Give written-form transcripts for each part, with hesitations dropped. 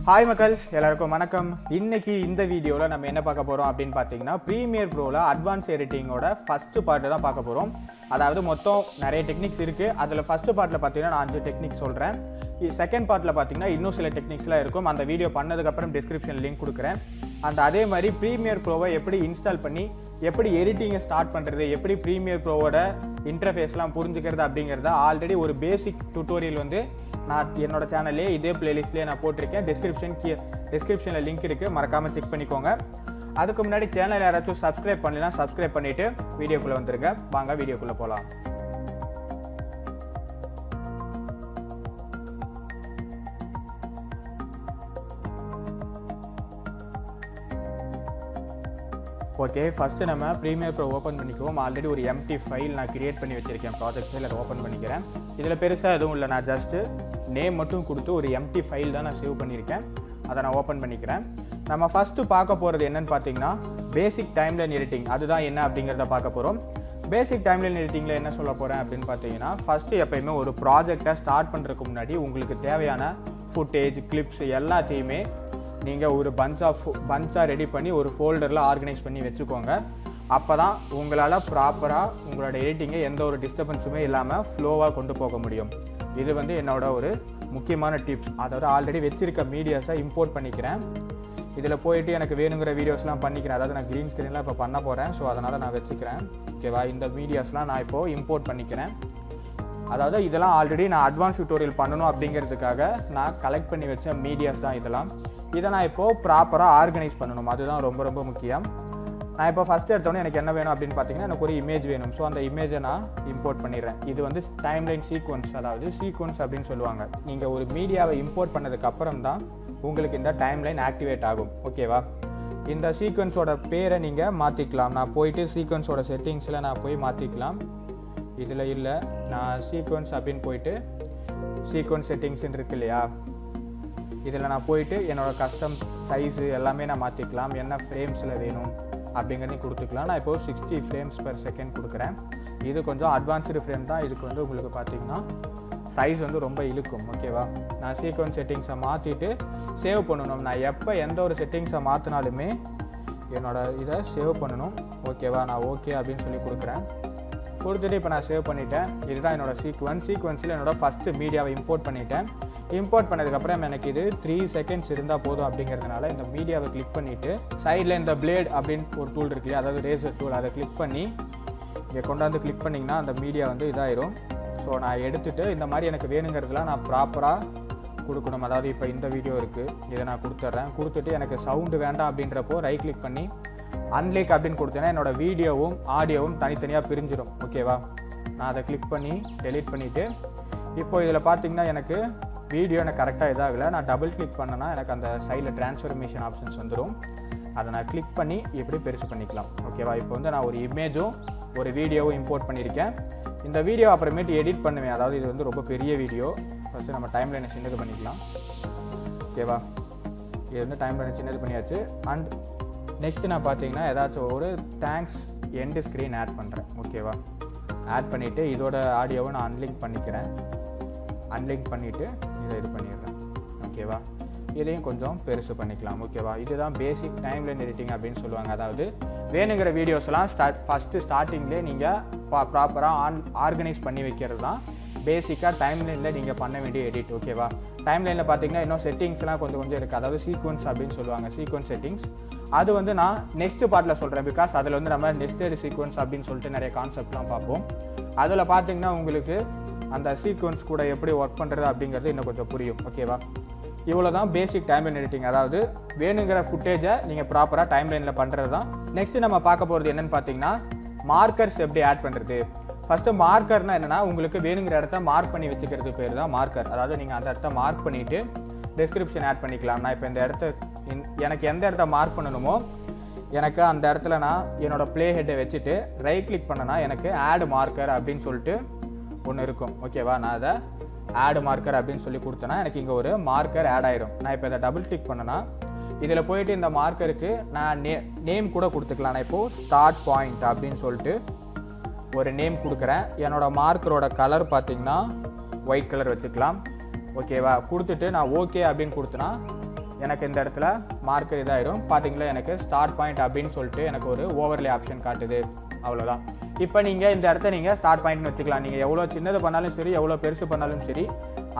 Hi மக்கள்ஸ் எல்லாருக்கும் வணக்கம். இன்னைக்கு இந்த வீடியோல நம்ம என்ன பார்க்க போறோம் அப்படினு பாத்தீங்கன்னா பிரீமியர் ப்ரோல அட்வான்ஸ் எடிட்டிங்கோட ஃபர்ஸ்ட் பார்ட் தான் பார்க்க போறோம். அதாவது மொத்தம் நிறைய டெக்னிக்ஸ் இருக்கு. அதுல ஃபர்ஸ்ட் பார்ட்ல பாத்தீங்கன்னா நான் 5 டெக்னிக்ஸ் சொல்றேன். செகண்ட் பார்ட்ல பாத்தீங்கன்னா இன்னும் சில டெக்னிக்ஸ்லாம் இருக்கும். அந்த வீடியோ பண்ணதுக்கு அப்புறம் டிஸ்கிரிப்ஷன் லிங்க் கொடுக்கிறேன். அந்த அதே மாதிரி பிரீமியர் ப்ரோவை எப்படி இன்ஸ்டால் பண்ணி எப்படி எடிட்டிங்கை ஸ்டார்ட் பண்றது, எப்படி பிரீமியர் ப்ரோவோட இன்டர்ஃபேஸ்லாம் புரிஞ்சுக்கிறது அப்படிங்கறத ஆல்ரெடி ஒரு பேசிக் டுட்டோரியல் வந்து நான் என்னோட சேனல்லே இதே பிளேலிஸ்ட்லேயே நான் போட்டிருக்கேன். டிஸ்கிரிப்ஷனில் லிங்க் இருக்குது, மறக்காமல் செக் பண்ணிக்கோங்க. அதுக்கு முன்னாடி சேனல் யாராச்சும் சப்ஸ்கிரைப் பண்ணலாம், சப்ஸ்கிரைப் பண்ணிவிட்டு வீடியோக்குள்ளே வந்துருங்க. வாங்க வீடியோக்குள்ளே போகலாம். ஓகே, ஃபஸ்ட்டு நம்ம ப்ரீமியர் ப்ரோ ஓப்பன் பண்ணிக்குவோம். ஆல்ரெடி ஒரு எம்டி ஃபைல் நான் கிரியேட் பண்ணி வச்சுருக்கேன், ப்ராஜெக்ட் ஃபைல். அதை ஓப்பன் பண்ணிக்கிறேன். இதில் பெருசாக எதுவும் இல்லை, நான் ஜஸ்ட்டு நேம் மட்டும் கொடுத்து ஒரு எம்டி ஃபைல் தான் நான் சேவ் பண்ணியிருக்கேன். அதை நான் ஓப்பன் பண்ணிக்கிறேன். நம்ம ஃபஸ்ட்டு பார்க்க போகிறது என்னென்னு பார்த்தீங்கன்னா பேசிக் டைம்லைன் எடிட்டிங். அதுதான் என்ன அப்படிங்கிறத பார்க்க போகிறோம். பேசிக் டைம்லைன் எடிட்டிங்கில் என்ன சொல்ல போகிறேன் அப்படின்னு பார்த்தீங்கன்னா, ஃபஸ்ட்டு எப்போயுமே ஒரு ப்ராஜெக்டை ஸ்டார்ட் பண்ணுறதுக்கு முன்னாடி உங்களுக்கு தேவையான ஃபுட்டேஜ், கிளிப்ஸ் எல்லாத்தையுமே நீங்கள் ஒரு பஞ்சாக ரெடி பண்ணி ஒரு ஃபோல்டரில் ஆர்கனைஸ் பண்ணி வச்சுக்கோங்க. அப்போ தான் உங்களால் ப்ராப்பராக உங்களோட எடிட்டிங்கை எந்த ஒரு டிஸ்டர்பன்ஸுமே இல்லாமல் ஃப்ளோவாக கொண்டு போக முடியும். இது வந்து என்னோட ஒரு முக்கியமான டிப்ஸ். அதாவது ஆல்ரெடி வச்சுருக்க மீடியாஸை இம்போர்ட் பண்ணிக்கிறேன். இதில் போயிட்டு எனக்கு வேணுங்கிற வீடியோஸ்லாம் பண்ணிக்கிறேன். அதாவது நான் க்ரீன் ஸ்க்ரீன்லாம் இப்போ பண்ண போகிறேன். ஸோ அதனால் நான் வச்சுக்கிறேன். ஓகேவா, இந்த வீடியோஸ்லாம் நான் இப்போது இம்போர்ட் பண்ணிக்கிறேன். அதாவது இதெல்லாம் ஆல்ரெடி நான் அட்வான்ஸ் டியூட்டோரியல் பண்ணணும் அப்படிங்கிறதுக்காக நான் கலெக்ட் பண்ணி வச்ச மீடியாஸ் தான் இதெல்லாம். இதை நான் இப்போது ப்ராப்பராக ஆர்கனைஸ் பண்ணணும். அதுதான் ரொம்ப ரொம்ப முக்கியம். நான் இப்போ ஃபஸ்ட்டு எடுத்தோன்னே எனக்கு என்ன வேணும் அப்படின்னு பார்த்தீங்கன்னா, எனக்கு ஒரு இமேஜ் வேணும். ஸோ அந்த இமேஜை நான் இம்போர்ட் பண்ணிடுறேன். இது வந்து டைம்லைன் சீக்வன்ஸ், அதாவது சீக்வன்ஸ் அப்படின்னு சொல்லுவாங்க. நீங்கள் ஒரு மீடியாவை இம்போர்ட் பண்ணதுக்கு அப்புறம் தான் உங்களுக்கு இந்த டைம்லைன் ஆக்டிவேட் ஆகும். ஓகேவா, இந்த சீக்வன்ஸோட பேரை நீங்கள் மாற்றிக்கலாம். நான் போயிட்டு சீக்வன்ஸோட செட்டிங்ஸில் நான் போய் மாற்றிக்கலாம். இதில் இல்லை, நான் சீக்வன்ஸ் அப்படின்னு போயிட்டு சீக்வன்ஸ் செட்டிங்ஸ்ன்னு இருக்கு இல்லையா, இதில் நான் போயிட்டு என்னோடய கஸ்டம் சைஸு எல்லாமே நான் மாற்றிக்கலாம். என்ன ஃப்ரேம்ஸில் வேணும் அப்படிங்கிறதையும் கொடுத்துக்கலாம். நான் இப்போது 60 ஃப்ரேம்ஸ் பெர் செகண்ட் கொடுக்குறேன். இது கொஞ்சம் அட்வான்ஸ்டு ஃப்ரேம் தான். இதுக்கு வந்து உங்களுக்கு பார்த்திங்கன்னா சைஸ் வந்து ரொம்ப இழுக்கும். ஓகேவா, நான் சீக்வன்ஸ் செட்டிங்ஸை மாற்றிட்டு சேவ் பண்ணணும். நான் எப்போ எந்த ஒரு செட்டிங்ஸை மாற்றினாலுமே என்னோடய இதை சேவ் பண்ணணும். ஓகேவா, நான் ஓகே அப்படின்னு சொல்லி கொடுத்துட்டு இப்போ நான் சேவ் பண்ணிட்டேன். இதுதான் என்னோடய சீக்வன்ஸில் என்னோடய ஃபஸ்ட்டு மீடியாவை இம்போர்ட் பண்ணிட்டேன். இம்போர்ட் பண்ணதுக்கப்புறம் எனக்கு இது 3 செகண்ட்ஸ் இருந்தால் போதும் அப்படிங்கிறதுனால இந்த மீடியாவை கிளிக் பண்ணிவிட்டு சைடில் இந்த பிளேட் அப்படின்னு ஒரு டூல் இருக்கு, அதாவது ரேசர் டூல், அதை கிளிக் பண்ணி இங்கே கொண்டாந்து கிளிக் பண்ணிங்கன்னா அந்த மீடியா வந்து இதாயிரும். ஸோ நான் எடுத்துகிட்டு இந்த மாதிரி எனக்கு வேணுங்கிறதுலாம் நான் ப்ராப்பராக கொடுக்கணும். அதாவது இப்போ இந்த வீடியோ இருக்குது, இதை நான் கொடுத்துட்றேன். கொடுத்துட்டு எனக்கு சவுண்டு வேண்டாம் அப்படின்றப்போ ரைட் கிளிக் பண்ணி அன்லைக் அப்படின்னு கொடுத்தேன்னா என்னோடய வீடியோவும் ஆடியோவும் தனித்தனியாக பிரிஞ்சிடும். ஓகேவா, நான் அதை கிளிக் பண்ணி டெலீட் பண்ணிவிட்டு இப்போது இதில் பார்த்திங்கன்னா எனக்கு வீடியோ எனக்கு கரெக்டாக இதாகலை. நான் டபுள் கிளிக் பண்ணேன்னா எனக்கு அந்த சைடில் ட்ரான்ஸ்ஃபர்மேஷன் ஆப்ஷன்ஸ் வந்துடும். அதை நான் கிளிக் பண்ணி எப்படி பெருசு பண்ணிக்கலாம். ஓகேவா, இப்போ வந்து நான் ஒரு இமேஜும் ஒரு வீடியோவும் இம்போர்ட் பண்ணியிருக்கேன். இந்த வீடியோ அப்புறமேட்டு எடிட் பண்ணுவேன். அதாவது இது வந்து ரொம்ப பெரிய வீடியோ. ஃபஸ்ட்டு நம்ம டைம் லைனை சின்னது பண்ணிக்கலாம். ஓகேவா, இது வந்து டைம் லைனை சின்னது பண்ணியாச்சு. அண்ட் நெக்ஸ்ட்டு நான் பார்த்தீங்கன்னா ஏதாச்சும் ஒரு தேங்க்ஸ் எண்டு ஸ்க்ரீன் ஆட் பண்ணுறேன். ஓகேவா, ஆட் பண்ணிவிட்டு இதோட ஆடியோவை நான் அன்லிங்க் பண்ணிக்கிறேன். அன்லிங்க் பண்ணிவிட்டு இதை இது பண்ணிடுறேன். ஓகேவா, இதையும் கொஞ்சம் பெருசு பண்ணிக்கலாம். ஓகேவா, இதுதான் பேசிக் டைம்லைன் எடிட்டிங் அப்படின்னு சொல்லுவாங்க. அதாவது வேணுங்கிற வீடியோஸ்லாம் ஃபஸ்ட்டு ஸ்டார்டிங்லேயே நீங்கள் ப்ராப்பராக ஆர்கனைஸ் பண்ணி வைக்கிறது தான் பேசிக்காக டைம்லைனில் நீங்கள் பண்ண வேண்டிய எடிட். ஓகேவா, டைம்லைனில் பார்த்தீங்கன்னா இன்னும் செட்டிங்ஸ்லாம் கொஞ்சம் இருக்குது. அதாவது சீக்வன்ஸ் அப்படின்னு சொல்லுவாங்க, சீக்வன்ஸ் செட்டிங்ஸ். அது வந்து நான் நெக்ஸ்ட் பார்ட்டில் சொல்கிறேன். பிகாஸ் அதில் வந்து நம்ம நெக்ஸ்டட் சீக்வன்ஸ் அப்படின்னு சொல்லிட்டு நிறைய கான்செப்ட்லாம் பார்ப்போம். அதில் பார்த்தீங்கன்னா உங்களுக்கு அந்த சீக்வன்ஸ் கூட எப்படி ஒர்க் பண்ணுறது அப்படிங்கிறது இன்னும் கொஞ்சம் புரியும். ஓகேவா, இவ்வளோ தான் பேசிக் டைம்லைன் எடிட்டிங். அதாவது வேணுங்கிற ஃபுட்டேஜை நீங்கள் ப்ராப்பராக டைம்லைனில் பண்ணுறது தான். நெக்ஸ்ட்டு நம்ம பார்க்க போகிறது என்னென்னு பார்த்தீங்கன்னா மார்க்கர்ஸ் எப்படி ஆட் பண்ணுறது. ஃபஸ்ட்டு மார்க்கர்னால் என்னென்னா, உங்களுக்கு வேணுங்கிற இடத்த மார்க் பண்ணி வச்சுக்கிறது பேர் தான் மார்க்கர். அதாவது நீங்கள் அந்த இடத்த மார்க் பண்ணிவிட்டு டிஸ்கிரிப்ஷன் ஆட் பண்ணிக்கலாம். நான் இப்போ இந்த இடத்த எனக்கு எந்த இடத்த மார்க் பண்ணணுமோ எனக்கு அந்த இடத்துல நான் என்னோடய ப்ளே ஹெட்டை வச்சுட்டு ரைட் கிளிக் பண்ணனா எனக்கு ஆட் மார்க்கர் அப்படின்னு சொல்லிட்டு ஒன்று இருக்கும். ஓகேவா, நான் அதை ஆட் மார்க்கர் அப்படின்னு சொல்லி கொடுத்தேன்னா எனக்கு இங்கே ஒரு மார்க்கர் ஆட் ஆயிரும். நான் இப்போ இதை டபுள் கிளிக் பண்ணேன்னா இதில் போயிட்டு இந்த மார்க்கருக்கு நான் நேம் கூட கொடுத்துக்கலாம். நான் இப்போது ஸ்டார்ட் பாயிண்ட் அப்படின்னு சொல்லிட்டு ஒரு நேம் கொடுக்குறேன். என்னோடய மார்க்கரோட கலர் பார்த்திங்கன்னா ஒயிட் கலர் வச்சுக்கலாம். ஓகேவா, கொடுத்துட்டு நான் ஓகே அப்படின்னு கொடுத்தேன்னா எனக்கு இந்த இடத்துல மார்க்கர் இதாயிடும். பார்த்தீங்களா, எனக்கு ஸ்டார்ட் பாயிண்ட் அப்படின்னு சொல்லிட்டு எனக்கு ஒரு ஓவர்லே ஆப்ஷன் காட்டுது. அவ்வளோதான். இப்போ நீங்கள் இந்த இடத்த நீங்கள் ஸ்டார்ட் பாயிண்ட்னு வச்சுக்கலாம். நீங்கள் எவ்வளோ சின்னது பண்ணாலும் சரி, எவ்வளோ பெருசு பண்ணாலும் சரி,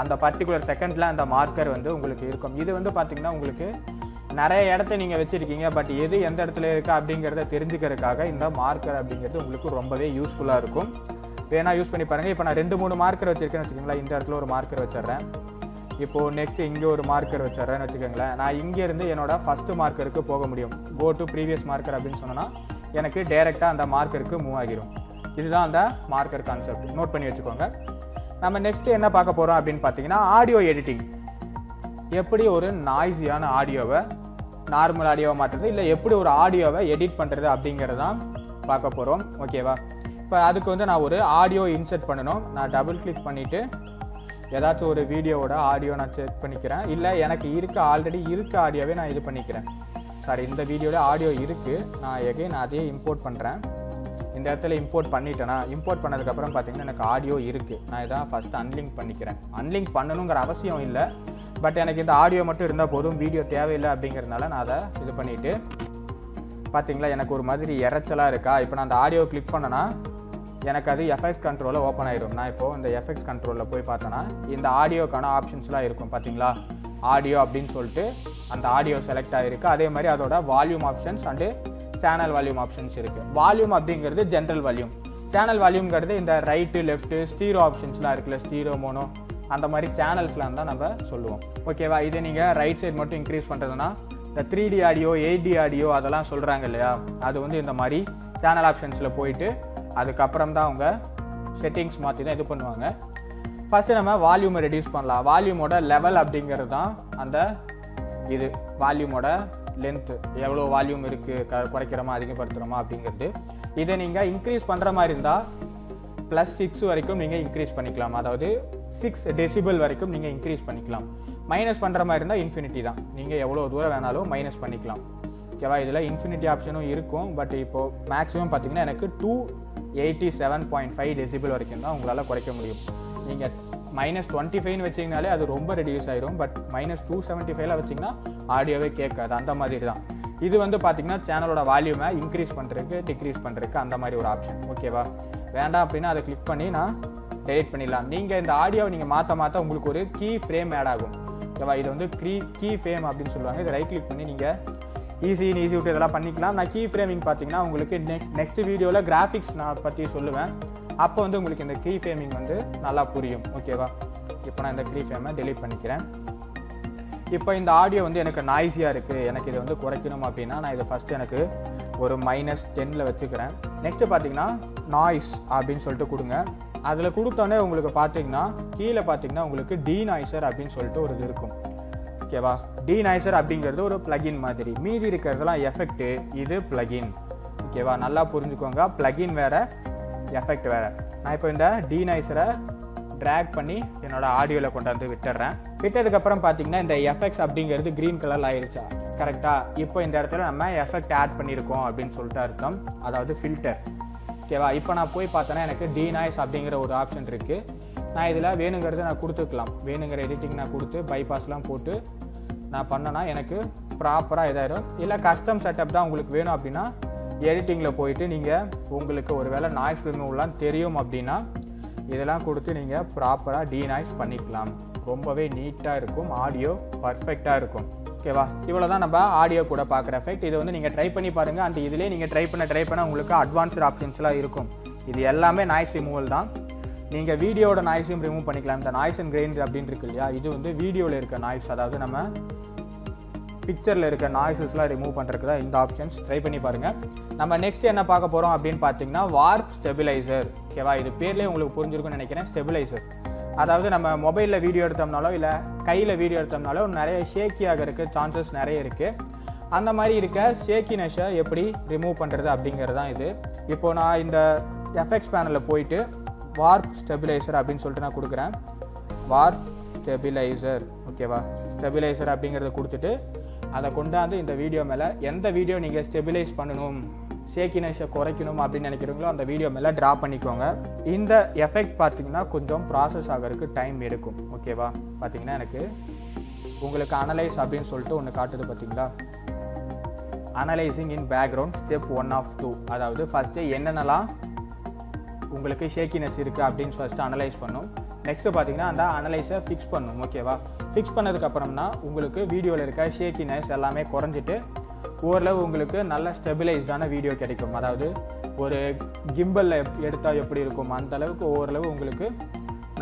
அந்த பர்டிகுலர் செகண்டில் அந்த மார்க்கர் வந்து உங்களுக்கு இருக்கும். இது வந்து பார்த்திங்கன்னா உங்களுக்கு நிறைய இடத்த நீங்கள் வச்சுருக்கீங்க, பட் எது எந்த இடத்துல இருக்குது அப்படிங்கிறத தெரிஞ்சுக்கிறதுக்காக இந்த மார்க்கர் அப்படிங்கிறது உங்களுக்கு ரொம்பவே யூஸ்ஃபுல்லாக இருக்கும். வேணால் யூஸ் பண்ணி பாருங்கள். இப்போ நான் 2-3 மார்க்கர் வச்சுருக்கேன்னு வச்சுக்கோங்களேன். இந்த இடத்துல ஒரு மார்க்கர் வச்சிட்றேன். இப்போது நெக்ஸ்ட்டு இங்கே ஒரு மார்க்கர் வச்சிட்றேன்னு வச்சுக்கோங்களேன். நான் இங்கேருந்து என்னோடய ஃபஸ்ட்டு மார்க்கருக்கு போக முடியும். கோ டு ப்ரீவியஸ் மார்க்கர் அப்படின்னு சொன்னால் எனக்கு டேரெக்டாக அந்த மார்க்கருக்கு மூவ் ஆகிரும். இதுதான் அந்த மார்க்கர் கான்செப்ட். நோட் பண்ணி வச்சுக்கோங்க. நம்ம நெக்ஸ்ட்டு என்ன பார்க்க போகிறோம் அப்படின்னு பார்த்தீங்கன்னா ஆடியோ எடிட்டிங். எப்படி ஒரு நாய்ஸியான ஆடியோவை நார்மல் ஆடியோவை மாற்றுறது, இல்லை எப்படி ஒரு ஆடியோவை எடிட் பண்ணுறது அப்படிங்கிறது தான் பார்க்க போகிறோம். ஓகேவா? இப்போ அதுக்கு வந்து நான் ஒரு ஆடியோ இன்சர்ட் பண்ணணும். நான் டபுள் கிளிக் பண்ணிவிட்டு ஏதாச்சும் ஒரு வீடியோவோட ஆடியோ நான் செக் பண்ணிக்கிறேன். இல்லை எனக்கு ஆல்ரெடி இருக்க ஆடியோவே நான் இது பண்ணிக்கிறேன். சாரி, இந்த வீடியோவில் ஆடியோ இருக்குது. நான் எகைன் அதையே இம்போர்ட் பண்ணுறேன். இந்த இடத்துல இம்போர்ட் பண்ணிட்டேன்னா, இம்போர்ட் பண்ணதுக்கப்புறம் பார்த்தீங்கன்னா எனக்கு ஆடியோ இருக்குது. நான் இதான் ஃபஸ்ட்டு அன்லிங்க் பண்ணிக்கிறேன். அன்லிங்க் பண்ணணுங்கிற அவசியம் இல்லை, பட் எனக்கு இந்த ஆடியோ மட்டும் இருந்தால் போதும், வீடியோ தேவையில்லை அப்படிங்கிறதுனால நான் அதை இது பண்ணிவிட்டு பார்த்தீங்களா எனக்கு ஒரு மாதிரி இறைச்சலாக இருக்கா. இப்போ நான் அந்த ஆடியோ கிளிக் பண்ணேன்னா எனக்கு அது எஃப்எக்ஸ் கண்ட்ரோலில் ஓப்பன் ஆகிடும். நான் இப்போது இந்த எஃப்எக்ஸ் கண்ட்ரோலில் போய் பார்த்தேன்னா இந்த ஆடியோக்கான ஆப்ஷன்ஸ்லாம் இருக்கும். பார்த்தீங்களா, ஆடியோ அப்படின்னு சொல்லிட்டு அந்த ஆடியோ செலக்ட் ஆகிருக்கு. அதே மாதிரி அதோட volume options and channel volume options இருக்குது. வால்யூம் அப்படிங்கிறது ஜென்ரல் வால்யூம். சேனல் வால்யூம்ங்கிறது இந்த ரைட்டு லெஃப்ட்டு ஸ்டீரோ ஆப்ஷன்ஸ்லாம் இருக்குல்ல, ஸ்டீரோ மோனோ அந்த மாதிரி சேனல்ஸ்லாம் தான் நம்ம சொல்லுவோம். ஓகேவா? இது நீங்கள் ரைட் சைடு மட்டும் இன்க்ரீஸ் பண்ணுறதுனா இந்த 3D ஆடியோ 8D ஆடியோ அதெல்லாம் சொல்கிறாங்க இல்லையா, அது வந்து இந்த மாதிரி சேனல் ஆப்ஷன்ஸில் போயிட்டு அதுக்கப்புறம் தான் அவங்க செட்டிங்ஸ் மாற்றி தான் இது பண்ணுவாங்க. ஃபஸ்ட்டு நம்ம வால்யூமை ரெடியூஸ் பண்ணலாம். வால்யூமோட லெவல் அப்படிங்கிறது தான் அந்த இது வால்யூமோட லென்த்து, எவ்வளோ வால்யூம் இருக்குது, குறைக்கிறோமா அதிகப்படுத்துகிறோமா அப்படிங்கிறது. இதை நீங்கள் இன்க்ரீஸ் பண்ணுற மாதிரி இருந்தால் +6 வரைக்கும் நீங்கள் இன்க்ரீஸ் பண்ணிக்கலாம். அதாவது 6 டெசிபிள் வரைக்கும் நீங்கள் இன்க்ரீஸ் பண்ணிக்கலாம். மைனஸ் பண்ணுற மாதிரி இருந்தால் இன்ஃபினிட்டி தான், நீங்கள் எவ்வளோ தூரம் வேணாலும் மைனஸ் பண்ணிக்கலாம். ஓகேவா? இதில் இன்ஃபினிட்டி ஆப்ஷனும் இருக்கும். பட் இப்போது மேக்ஸிமம் பார்த்தீங்கன்னா எனக்கு 287.5 டெசிபிள் வரைக்கும் தான் உங்களால் குறைக்க முடியும். நீங்கள் -25 வச்சிங்கனாலே அது ரொம்ப ரெடியூஸ் ஆயிரும். பட் -275 வச்சிங்கன்னா ஆடியோவே கேட்காது. அந்த மாதிரி தான் இது வந்து பார்த்திங்கன்னா சேனலோட வால்யூமை இன்க்ரீஸ் பண்ணுறதுக்கு டிக்ரீஸ் பண்ணுறதுக்கு அந்த மாதிரி ஒரு ஆப்ஷன். ஓகேவா? வேண்டாம் அப்படின்னா அதை கிளிக் பண்ணி நான் டெலிட் பண்ணிடலாம். நீங்கள் இந்த ஆடியோவை நீங்கள் மாற்ற உங்களுக்கு ஒரு கீ ஃப்ரேம் ஆட் ஆகும். ஓகேவா? இது வந்து கீ ஃப்ரேம் அப்படின்னு சொல்லுவாங்க. இதை ரைட் கிளிக் பண்ணி நீங்கள் ஈஸி விட்டு இதெல்லாம் பண்ணிக்கலாம். நான் கீ ஃப்ரேமிங் பார்த்தீங்கன்னா உங்களுக்கு நெக்ஸ்ட் வீடியோவில் கிராஃபிக்ஸ் நான் பற்றி சொல்லுவேன். அப்போ வந்து உங்களுக்கு இந்த கீ ஃப்ரேமிங் வந்து நல்லா புரியும். ஓகேவா? இப்போ நான் இந்த கீ ஃப்ரேமை டெலீட் பண்ணிக்கிறேன். இப்போ இந்த ஆடியோ வந்து எனக்கு நாய்ஸியாக இருக்குது, எனக்கு இதை வந்து குறைக்கணும் அப்படின்னா நான் இதை ஃபஸ்ட்டு எனக்கு ஒரு -10 வச்சுக்கிறேன். நெக்ஸ்ட்டு பார்த்தீங்கன்னா நாய்ஸ் அப்படின்னு சொல்லிட்டு கொடுங்க. அதில் கொடுத்தோன்னே உங்களுக்கு பார்த்தீங்கன்னா கீழே பார்த்தீங்கன்னா உங்களுக்கு டீநாய்ஸர் அப்படின்னு சொல்லிட்டு ஒரு இது இருக்கும். ஓகேவா? டீநாய்ஸர் அப்படிங்கிறது ஒரு பிளகின் மாதிரி, மீதி இருக்கிறதுலாம் எஃபெக்ட்டு, இது பிளகின். ஓகேவா? நல்லா புரிஞ்சுக்கோங்க, பிளகின் வேறு எஃபெக்ட் வேறு. நான் இப்போ இந்த டீநாய்ஸரை ட்ராக் பண்ணி என்னோடய ஆடியோவில் கொண்டாந்து விட்டுறேன். விட்டதுக்கப்புறம் பார்த்தீங்கன்னா இந்த எஃபெக்ட்ஸ் அப்படிங்கிறது க்ரீன் கலரில் ஆயிடுச்சா, கரெக்டாக? இப்போ இந்த இடத்துல நம்ம எஃபெக்ட் ஆட் பண்ணியிருக்கோம் அப்படின்னு சொல்லிட்டு அர்த்தம், அதாவது ஃபில்டர். ஓகேவா? இப்போ நான் போய் பார்த்தேன்னா எனக்கு டீநாய்ஸ் அப்படிங்கிற ஒரு ஆப்ஷன் இருக்குது. நான் இதில் வேணுங்கிறத நான் கொடுத்துக்கலாம். வேணுங்கிற எடிட்டிங் நான் கொடுத்து பைபாஸ்லாம் போட்டு நான் பண்ணேன்னா எனக்கு ப்ராப்பராக இதாயிடும். இல்லை கஸ்டம் செட்டப் தான் உங்களுக்கு வேணும் அப்படின்னா எடிட்டிங்கில் போயிட்டு நீங்கள் உங்களுக்கு ஒரு வேளை நாய்ஸ் ரிமூவ்லாம் தெரியும் அப்படின்னா இதெல்லாம் கொடுத்து நீங்கள் ப்ராப்பராக டீநாய்ஸ் பண்ணிக்கலாம். ரொம்பவே நீட்டாக இருக்கும், ஆடியோ பர்ஃபெக்டாக இருக்கும். ஓகேவா? இவ்வளோ தான் நம்ம ஆடியோ கூட பார்க்குற எஃபெக்ட். இதை வந்து நீங்கள் ட்ரை பண்ணி பாருங்கள். அந்த இதிலே நீங்கள் ட்ரை பண்ண உங்களுக்கு அட்வான்ஸ்டு ஆப்ஷன்ஸ்லாம் இருக்கும். இது எல்லாமே நாய்ஸ் ரிமூவல் தான். நீங்கள் வீடியோட நாய்ஸையும் ரிமூவ் பண்ணிக்கலாம். இந்த நாய்ஸ் அண்ட் கிரெயின்ஸ் அப்படின்னு இருக்கு இல்லையா, இது வந்து வீடியோவில் இருக்க நாய்ஸ், அதாவது நம்ம பிக்சரில் இருக்க நாய்ஸஸ்லாம் ரிமூவ் பண்ணுறதுக்கு தான் இந்த ஆப்ஷன்ஸ். ட்ரை பண்ணி பாருங்கள். நம்ம நெக்ஸ்ட் என்ன பார்க்க போகிறோம் அப்படின்னு பார்த்தீங்கன்னா வார்ப் ஸ்டெபிலைசர். ஓகேவா? இது பேர்லேயே உங்களுக்கு புரிஞ்சிருக்குன்னு நினைக்கிறேன். ஸ்டெபிலைசர் அதாவது நம்ம மொபைலில் வீடியோ எடுத்தோம்னாலோ இல்லை கையில் வீடியோ எடுத்தோம்னாலோ நிறைய ஷேக்கியாக இருக்க சான்சஸ் நிறைய இருக்குது. அந்த மாதிரி இருக்க ஷேக்கினஸை எப்படி ரிமூவ் பண்ணுறது அப்படிங்கிறது தான் இது. இப்போது நான் இந்த எஃபெக்ட்ஸ் பேனலில் போயிட்டு வார்ப் ஸ்டெபிலைசர் அப்படின்னு சொல்லிட்டு நான் கொடுக்குறேன். Warp stabiliser. ஓகேவா? ஸ்டெபிலைசர் அப்படிங்கிறத கொடுத்துட்டு அதை கொண்டாந்து இந்த வீடியோ மேலே எந்த வீடியோ நீங்கள் ஸ்டெபிலைஸ் பண்ணணும், ஷேக்கினஸை குறைக்கணும் அப்படின்னு நினைக்கிறீங்களோ அந்த வீடியோ மேலே ட்ரா பண்ணிக்கோங்க. இந்த எஃபெக்ட் பார்த்தீங்கன்னா கொஞ்சம் ப்ராசஸ் ஆகிறதுக்கு டைம் எடுக்கும். ஓகேவா? பார்த்தீங்கன்னா எனக்கு உங்களுக்கு அனலைஸ் அப்படின்னு சொல்லிட்டு ஒன்று காட்டுது பார்த்தீங்களா, analysing in background step 1 of 2. அதாவது ஃபஸ்ட்டு என்னென்னலாம் உங்களுக்கு ஷேக்கினஸ் இருக்குது அப்படின்னு ஃபஸ்ட்டு அனலைஸ் பண்ணும். நெக்ஸ்ட்டு பார்த்தீங்கன்னா அந்த அனலைஸை ஃபிக்ஸ் பண்ணும். ஓகேவா, ஃபிக்ஸ் பண்ணதுக்கப்புறம்னா உங்களுக்கு வீடியோவில் இருக்க ஷேக்கினஸ் எல்லாமே குறைஞ்சிட்டு ஓரளவு உங்களுக்கு நல்ல ஸ்டெபிலைஸ்டான வீடியோ கிடைக்கும். அதாவது ஒரு கிம்பலில் எடுத்தால் எப்படி இருக்கும் அந்த அளவுக்கு ஓரளவு உங்களுக்கு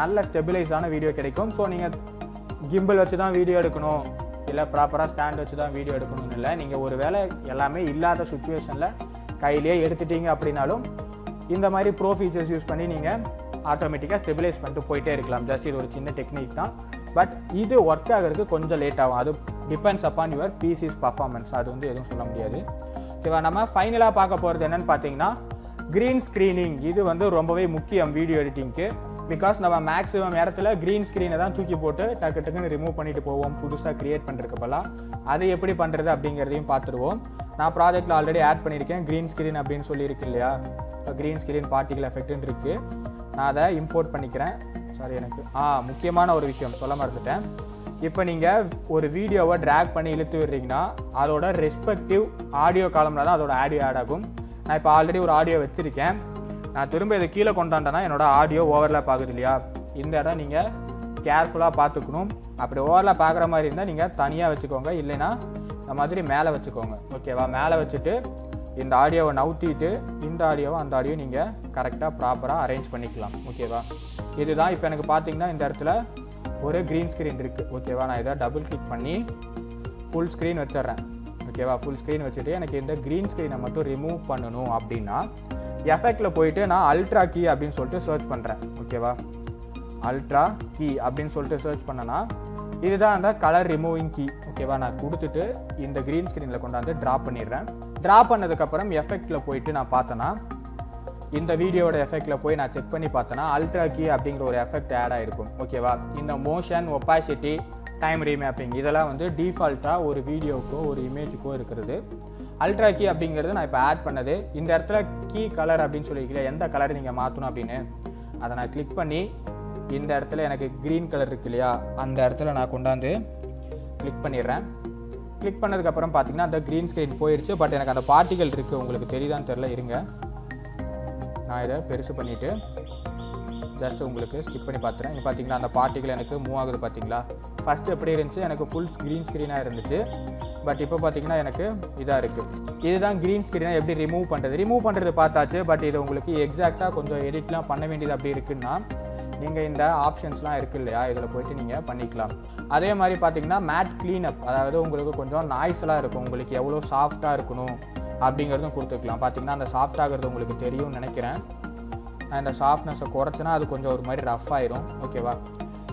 நல்ல ஸ்டெபிலைஸான வீடியோ கிடைக்கும். ஸோ நீங்கள் கிம்பல் வச்சு தான் வீடியோ எடுக்கணும், இல்லை ப்ராப்பராக ஸ்டாண்ட் வச்சு தான் வீடியோ எடுக்கணும்னு இல்லை. நீங்கள் ஒரு வேளை எல்லாமே இல்லாத சுச்சுவேஷனில் கையிலேயே எடுத்துட்டீங்க அப்படின்னாலும் இந்த மாதிரி ப்ரோ ஃபீச்சர்ஸ் யூஸ் பண்ணி நீங்கள் ஆட்டோமேட்டிக்காக ஸ்டெபிலைஸ் பண்ணிட்டு போயிட்டே இருக்கலாம். ஜஸ்ட் இது ஒரு சின்ன டெக்னிக் தான். பட் இது ஒர்க் ஆகிறதுக்கு கொஞ்சம் லேட் ஆகும். அது depends upon your PCs performance. அது வந்து எதுவும் சொல்ல முடியாது. ஓகேவா, நம்ம ஃபைனலாக பார்க்க போகிறது என்னென்னு பார்த்தீங்கன்னா க்ரீன் ஸ்க்ரீனிங். இது வந்து ரொம்பவே முக்கியம் வீடியோ எடிட்டிங்க்கு. பிகாஸ் நம்ம மேக்ஸிமம் இடத்துல க்ரீன் ஸ்க்ரீனை தான் தூக்கி போட்டு டக்கு டக்குன்னு ரிமூவ் பண்ணிட்டு போவோம் புதுசாக க்ரியேட் பண்ணுறதுக்கு பதிலாக. அது எப்படி பண்ணுறது அப்படிங்கிறதையும் பார்த்துருவோம். நான் ப்ராஜெக்ட்டில் ஆல்ரெடி ஆட் பண்ணியிருக்கேன் க்ரீன் ஸ்க்ரீன் அப்படின்னு சொல்லியிருக்கு இல்லையா. இப்போ க்ரீன் ஸ்க்ரீன் பார்ட்டிகல் எஃபெக்ட்னு இருக்குது. நான் அதை இம்போர்ட் பண்ணிக்கிறேன். சாரி, எனக்கு முக்கியமான ஒரு விஷயம் சொல்ல மறந்துட்டேன். இப்போ நீங்கள் ஒரு வீடியோவை ட்ராக் பண்ணி இழுத்து விடுறீங்கன்னா அதோட ரெஸ்பெக்டிவ் ஆடியோ காலமில் தான் அதோட ஆடியோ ஆட் ஆகும். நான் இப்போ ஆல்ரெடி ஒரு ஆடியோ வச்சுருக்கேன். நான் திரும்ப இதை கீழே கொண்டாண்டேன்னா என்னோடய ஆடியோ ஓவர்லேப் ஆகுது இல்லையா. இந்த இடம் நீங்கள் கேர்ஃபுல்லாக பார்த்துக்கணும். அப்படி ஓவர்லேப் ஆகிற மாதிரி இருந்தால் நீங்கள் தனியாக வச்சுக்கோங்க, இல்லைன்னா இந்த மாதிரி மேலே வச்சுக்கோங்க. ஓகேவா, மேலே வச்சுட்டு இந்த ஆடியோவை நவுத்திட்டு இந்த ஆடியோவை அந்த ஆடியோ நீங்கள் கரெக்டாக ப்ராப்பராக அரேஞ்ச் பண்ணிக்கலாம். ஓகேவா, இதுதான். இப்போ எனக்கு பார்த்தீங்கன்னா இந்த இடத்துல ஒரு க்ரீன் ஸ்க்ரீன் இருக்குது. ஓகேவா, நான் இதை டபுள் கிளிக் பண்ணி ஃபுல் ஸ்க்ரீன் வச்சிட்றேன். ஓகேவா, ஃபுல் ஸ்க்ரீன் வச்சுட்டு எனக்கு இந்த க்ரீன் ஸ்க்ரீனை மட்டும் ரிமூவ் பண்ணணும் அப்படின்னா எஃபெக்டில் போயிட்டு நான் அல்ட்ரா கீ அப்படின்னு சொல்லிட்டு சர்ச் பண்ணுறேன். ஓகேவா, அல்ட்ரா கீ அப்படின்னு சொல்லிட்டு சர்ச் பண்ணேன்னா இதுதான் அந்த கலர் ரிமூவிங் கீ. ஓகேவா, நான் கொடுத்துட்டு இந்த க்ரீன் ஸ்க்ரீனில் கொண்டாந்து ட்ராப் பண்ணிடுறேன். ட்ராப் பண்ணதுக்கப்புறம் எஃபெக்டில் போயிட்டு நான் பார்த்தேன்னா இந்த வீடியோட எஃபெக்டில் போய் நான் செக் பண்ணி பார்த்தேன்னா அல்ட்ரா கீ அப்படிங்கிற ஒரு எஃபெக்ட் ஆட் ஆகிருக்கும். ஓகேவா, இந்த மோஷன், ஒப்பாசிட்டி, டைம் ரீமேப்பிங் இதெல்லாம் வந்து டிஃபால்ட்டாக ஒரு வீடியோக்கோ ஒரு இமேஜுக்கோ இருக்கிறது. அல்ட்ரா கீ அப்படிங்கிறது நான் இப்போ ஆட் பண்ணது. இந்த இடத்துல கீ கலர் அப்படின்னு சொல்லியிருக்கீங்க, எந்த கலர் நீங்கள் மாற்றணும் அப்படின்னு அதை நான் கிளிக் பண்ணி இந்த இடத்துல எனக்கு க்ரீன் கலர் இருக்கு இல்லையா, அந்த இடத்துல நான் கொண்டாந்து கிளிக் பண்ணிடுறேன். கிளிக் பண்ணதுக்கப்புறம் பார்த்தீங்கன்னா அந்த க்ரீன் ஸ்க்ரீன் போயிடுச்சு. பட் எனக்கு அந்த பார்ட்டிகல் இருக்குது, உங்களுக்கு தெரியுதான்னு தெரில, இருங்க நான் இதை பெருசு பண்ணிவிட்டு ஜஸ்ட் உங்களுக்கு ஸ்கிப் பண்ணி பார்த்துறேன். இப்போ பார்த்தீங்களா அந்த பார்ட்டிகல் எனக்கு மூவ் ஆகுது. பார்த்தீங்களா, ஃபஸ்ட்டு எப்படி இருந்துச்சு, எனக்கு ஃபுல் க்ரீன் ஸ்க்ரீனாக இருந்துச்சு. பட் இப்போ பார்த்தீங்கன்னா எனக்கு இதாக இருக்குது. இதுதான் க்ரீன் ஸ்க்ரீனை எப்படி ரிமூவ் பண்ணுறது பார்த்தாச்சு. பட் இது உங்களுக்கு எக்ஸாக்டாக கொஞ்சம் எடிட்லாம் பண்ண வேண்டியது அப்படி இருக்குன்னா நீங்கள் இந்த ஆப்ஷன்ஸ்லாம் இருக்குது இல்லையா, இதில் போய்ட்டு நீங்கள் பண்ணிக்கலாம். அதே மாதிரி பார்த்தீங்கன்னா மேட் க்ளீனப், அதாவது உங்களுக்கு கொஞ்சம் நாய்ஸ்லாம் இருக்கும், உங்களுக்கு எவ்வளோ சாஃப்டாக இருக்கணும் அப்படிங்கிறதும் கொடுத்துக்கலாம். பார்த்தீங்கன்னா அந்த சாஃப்ட் ஆகிறது உங்களுக்கு தெரியும்னு நினைக்கிறேன். நான் இந்த சாஃப்ட்னஸை குறைச்சேன்னா அது கொஞ்சம் ஒரு மாதிரி ரஃப் ஆயிரும். ஓகேவா,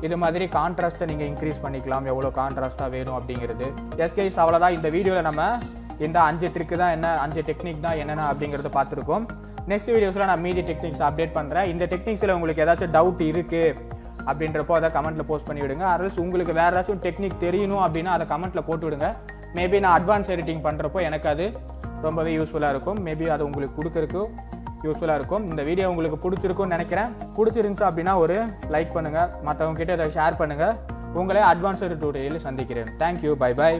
இது மாதிரி கான்ட்ராஸ்ட்டை நீங்கள் இன்க்ரீஸ் பண்ணிக்கலாம், எவ்வளோ கான்ட்ராஸ்ட்டாக வேணும் அப்படிங்கிறது. எஸ் கைஸ், அவ்வளோதான். இந்த வீடியோவில் நம்ம இந்த 5 ட்ரிக்கு தான் என்ன, 5 டெக்னிக் தான் என்னென்ன அப்படிங்கிறத பார்த்துருக்கோம். நெக்ஸ்ட் வீடியோஸில் நான் மீதி டெக்னிக்ஸ் அப்டேட் பண்ணுறேன். இந்த டெக்னிக்ஸில் உங்களுக்கு ஏதாச்சும் டவுட் இருக்குது அப்படின்றப்போ அதை கமெண்ட்டில் போஸ்ட் பண்ணி விடுங்க. அதர்ஸ் உங்களுக்கு வேறு ஏதாச்சும் டெக்னிக் தெரியணும் அப்படின்னா அதை கமெண்ட்டில் போட்டு விடுங்க. மேபி நான் அட்வான்ஸ் எடிட்டிங் பண்ணுறப்போ எனக்கு அது ரொம்பவே யூஸ்ஃபுல்லாக இருக்கும். மேபி அது உங்களுக்கு கொடுக்கறதுக்கு யூஸ்ஃபுல்லாக இருக்கும். இந்த வீடியோ உங்களுக்கு பிடிச்சிருக்கும்னு நினைக்கிறேன். பிடிச்சிருந்துச்சு அப்படின்னா ஒரு லைக் பண்ணுங்கள், மற்றவங்க கிட்ட அதை ஷேர் பண்ணுங்கள். உங்களே அட்வான்ஸ்டு டியூட்டோரியலில் சந்திக்கிறேன். Thank you, bye bye.